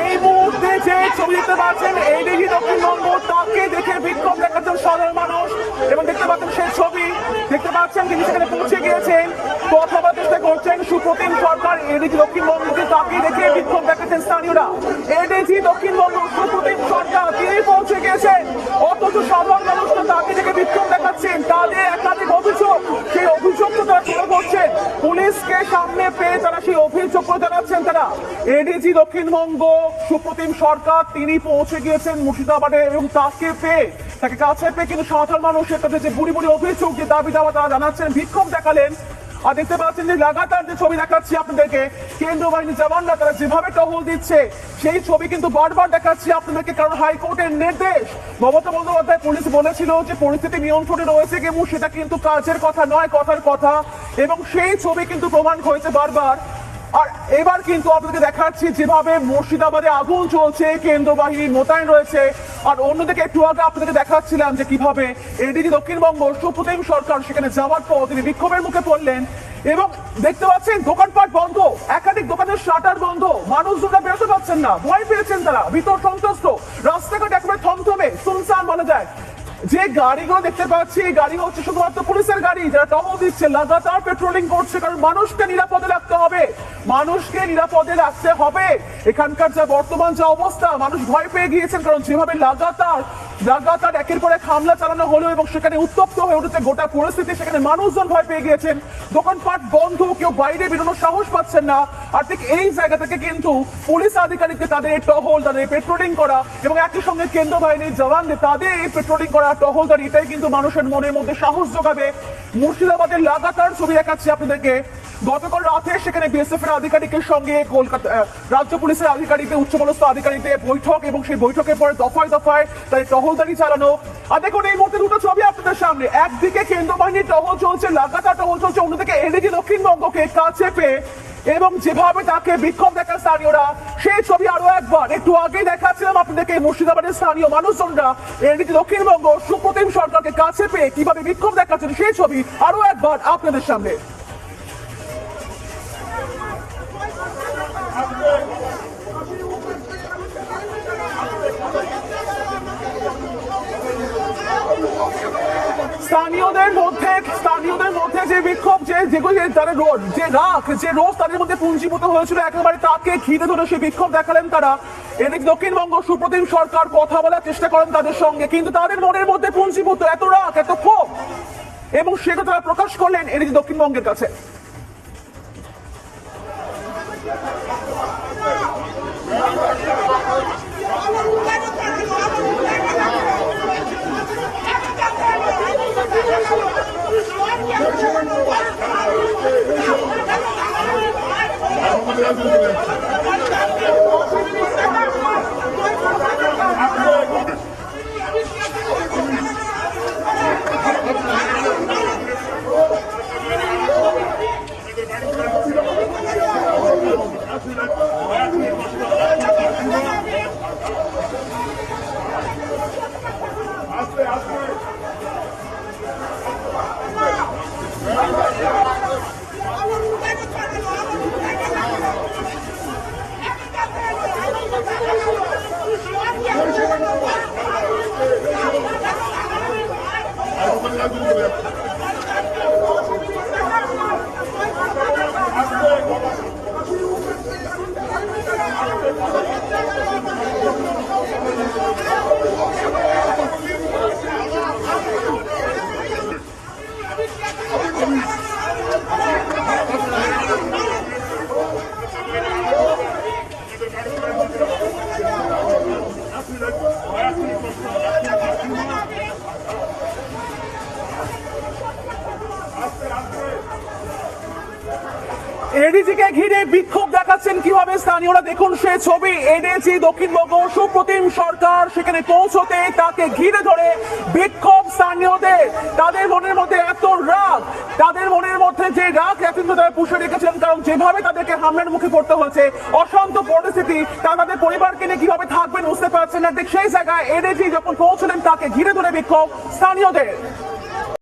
এই মুহূর্তে যে ছবি দেখতে পাচ্ছেন এডিজি দক্ষিণবঙ্গ, তাকে দেখে বিক্ষোভ দেখাচ্ছেন সাধারণ মানুষ এবং দেখতে পাচ্ছেন সেই ছবি দেখতে পাচ্ছেন তিনি সেখানে পৌঁছে গিয়েছেন, কথা বলার চেষ্টা করছেন সুপ্রতিম সরকার। এডিজি দক্ষিণবঙ্গকে তাকে দেখে বিক্ষোভ দেখাচ্ছেন স্থানীয়রা। এডিজি দক্ষিণবঙ্গ সুপ্রতিম সরকার তিনি পৌঁছে গিয়েছেন, অথচ সাধারণ মানুষ তাকে দেখে বিক্ষোভ দেখাচ্ছেন। তাদের একাধিক অভিযোগ, সেই অভিযোগ তো তারা তুলে ধরছেন, পুলিশকে সামনে পেয়ে তারা সেই অভিযোগ জানাচ্ছেন। তারা এডিজি দক্ষিণবঙ্গ সুপ্রতিম সরকার তিনি পৌঁছে গিয়েছেন মুর্শিদাবাদে এবং তাকে কাছে পেয়ে কিন্তু সাধারণ মানুষের কাছে যে বুড়ি বুড়ি অভিযোগ, যে দাবি দাওয়া তারা জানাচ্ছেন, বিক্ষোভ দেখালেন। আর দেখতে পাচ্ছেন যে লাগাতার যে ছবি দেখাচ্ছি আপনাদেরকে, কেন্দ্রীয় বাহিনী জওয়ানরা তারা যেভাবে টহল দিচ্ছে সেই ছবি কিন্তু বারবার দেখাচ্ছি আপনাদেরকে, কারণ হাইকোর্টের নির্দেশ। মমতা বন্দ্যোপাধ্যায় পুলিশ বলেছিল যে পরিস্থিতি নিয়ন্ত্রণে রয়েছে এবং সেটা কিন্তু কাজের কথা নয়, কথার কথা, এবং সেই ছবি কিন্তু প্রমাণ হয়েছে বারবার। আর এবার কিন্তু আপনাদেরকে দেখাচ্ছি যেভাবে মুর্শিদাবাদে আগুন চলছে, কেন্দ্র বাহিনী মোতায়েন রয়েছে। আর অন্যদিকে একটু আগে আপনাদেরকে দেখাচ্ছিলাম যে কিভাবে এডিজি দক্ষিণবঙ্গ সুপ্রতিম সরকার সেখানে যাওয়ার পর তিনি বিক্ষোভের মুখে পড়লেন এবং দেখতে পাচ্ছেন দোকানপাট বন্ধ, একাধিক দোকানের শাটার বন্ধ, মানুষজনরা বেরোতে পারছেন না, ভয় পেয়েছেন তারা, ভীত সন্ত্রস্ত, রাস্তাঘাট একেবারে থমথমে সুনসান বলা যায়। যে গাড়িগুলো দেখতে পাচ্ছি এই গাড়ি হচ্ছে শুধুমাত্র পুলিশের গাড়ি, যারা টহল দিচ্ছে, লাগাতার পেট্রোলিং করছে, কারণ মানুষকে নিরাপদে রাখতে হবে, মানুষকে নিরাপদে রাখতে হবে। এখানকার যা বর্তমান যা অবস্থা, মানুষ ভয় পেয়ে গিয়েছেন, কারণ যেভাবে লাগাতার একের পর এক হামলা চালানো হলো এবং সেখানে উত্তপ্ত হয়ে উঠেছে গোটা পরিস্থিতি, সেখানে মানুষজন ভয় পেয়ে গিয়েছেন, দোকানপাট বন্ধ, কেউ বাইরে বেরোনোর সাহস পাচ্ছেন না। আর ঠিক এই জায়গা থেকে কিন্তু পুলিশ আধিকারিকদের তাদের এই টহল, তাদের পেট্রোলিং করা এবং একই সঙ্গে কেন্দ্র বাহিনীর জওয়ানদের তাদের এই পেট্রোলিং করা, টহলদারি, এটাই কিন্তু মানুষের মনের মধ্যে সাহস যোগাবে। মুর্শিদাবাদের লাগাতার ছবি দেখাচ্ছি আপনাদেরকে, গতকাল রাতে সেখানে বিএসএফ এর আধিকারিকের সঙ্গে কলকাতা রাজ্য পুলিশের আধিকারিকদের, উচ্চপদস্থ আধিকারিকদের বৈঠক এবং সেই বৈঠকের পরে দফায় দফায় তাদের টহলদারি চালানো। আর দেখুন এই মুহূর্তে দুটো ছবি আপনাদের সামনে, একদিকে কেন্দ্র বাহিনীর টহল চলছে, লাগাতার টহল চলছে, অন্যদিকে এডিজি দক্ষিণবঙ্গকে কাছে পেয়ে এবং যেভাবে তাকে বিক্ষোভ দেখায় স্থানীয়রা, সেই ছবি আরো একবার একটু আগে দেখাচ্ছিলাম আপনাদেরকে। মুর্শিদাবাদের স্থানীয় মানুষজনরা এডিজি দক্ষিণবঙ্গ সুপ্রতিম সরকারকে কাছে পেয়ে কিভাবে বিক্ষোভ দেখাচ্ছেন, সেই ছবি আরো একবার আপনাদের সামনে। স্থানীয়দের মধ্যে যে বিক্ষোভ, তাদের রোজ তাদের মধ্যে পুঞ্জীভূত হয়েছিল একেবারে, তাকে ঘিরে ধরে সে বিক্ষোভ দেখালেন তারা। এদিকে দক্ষিণবঙ্গ সুপ্রতিম সরকার কথা বলার চেষ্টা করেন তাদের সঙ্গে, কিন্তু তাদের মনের মধ্যে পুঞ্জীভূত এত রাগ, এত ক্ষোভ, এবং সেটা তারা প্রকাশ করলেন এদিকে দক্ষিণবঙ্গের কাছে। এডিজিকে ঘিরে বিক্ষোভ দেখাচ্ছেন কিভাবে স্থানীয়রা, দেখুন সে ছবি। এডিজি দক্ষিণবঙ্গ সুপ্রতিম সরকার সেখানে পৌঁছতে তাকে ঘিরে ধরে বিক্ষোভ স্থানীয়দের, তাদের মনের মধ্যে এত রাগ, তাদের মনের মধ্যে যে রাগ কিন্তু তারা পুষে রেখেছিলেন, কারণ যেভাবে তাদেরকে হামলার মুখে পড়তে হয়েছে, অশান্ত পরিস্থিতি, তাদের পরিবারকে নিয়ে কিভাবে থাকবেন বুঝতে পারছেন না। ঠিক সেই জায়গায় এডিজি যখন পৌঁছলেন তাকে ঘিরে ধরে বিক্ষোভ স্থানীয়দের।